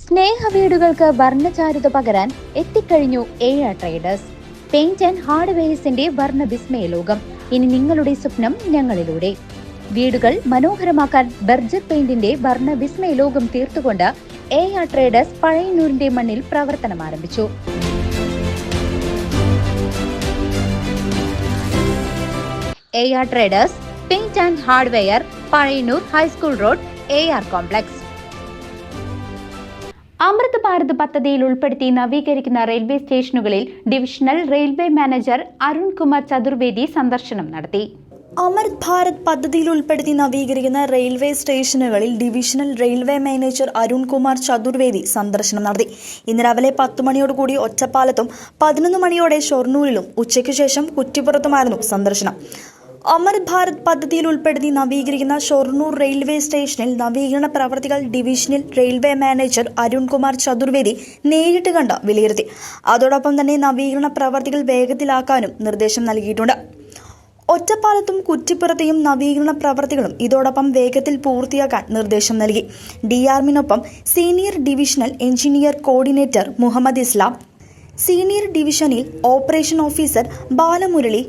സ്നേഹവീടുകൾക്ക് വർണ്ണചാരുത പകരാൻ എത്തിക്കഴിഞ്ഞു AR traders. Paint and ഹാർഡ്വെയർസിന്റെ വർണ്ണ വിസ്മയ ലോകം. ഇനി നിങ്ങളുടെ സ്വപ്നം ഞങ്ങളിലൂടെ. വീടുകൾ മനോഹരമാക്കാൻ ബർജർ പെയിന്റിന്റെ വർണ്ണ വിസ്മയ ലോകം തീർത്തുകൊണ്ട് AR ട്രേഡേഴ്സ് പഴയന്നൂരിന്റെ മണ്ണിൽ പ്രവർത്തനം ആരംഭിച്ചു. AR traders paint and hardware, Pazhayannur high school road, AR complex. Amrit Bharat പദ്ധതിയിൽ ഉൾപ്പെടുത്തി നവീകരിക്കുന്ന റെയിൽവേ സ്റ്റേഷനുകളിൽ divisional railway manager Arun Kumar Chaturvedi സന്ദർശനം നടത്തി. അമൃത് ഭാരത് പദ്ധതിയിൽ ഉൾപ്പെടുത്തി നവീകരിക്കുന്ന റെയിൽവേ സ്റ്റേഷനുകളിൽ divisional railway manager Arun Kumar Chaturvedi സന്ദർശനം നടത്തി. ഇന്ന് രാവിലെ 10 മണിയോടുകൂടി ഒറ്റപ്പാലത്തും 11 മണിയോടെ ഷൊർണൂരിലും ഉച്ചയ്ക്കു ശേഷം കുറ്റിപ്പുറത്തുമായിരുന്നു സന്ദർശനം. അമൃത് ഭാരത് പദ്ധതിയിൽ ഉൾപ്പെടുത്തി നവീകരിക്കുന്ന ഷൊർണൂർ റെയിൽവേ സ്റ്റേഷനിൽ നവീകരണ പ്രവർത്തികൾ divisional railway manager Arun Kumar Chaturvedi നേരിട്ട് കണ്ട് വിലയിരുത്തി. അതോടൊപ്പം തന്നെ നവീകരണ പ്രവർത്തികൾ വേഗത്തിലാക്കാനും നിർദ്ദേശം നൽകിയിട്ടുണ്ട്. ഒറ്റപ്പാലത്തും കുറ്റിപ്പുറത്തെയും നവീകരണ പ്രവർത്തികളും ഇതോടൊപ്പം വേഗത്തിൽ പൂർത്തിയാക്കാൻ നിർദ്ദേശം നൽകി. DRMനൊപ്പം senior divisional engineer coordinator Muhammad Islam, senior ഡിവിഷനിൽ operation officer Balamurali,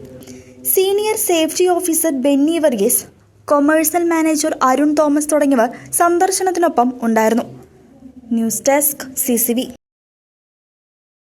senior safety officer Benny Varghese, commercial manager Arun Thomas തുടങ്ങിയവർ സന്ദർശനത്തിനൊപ്പം ഉണ്ടായിരുന്നു. News desk CCV.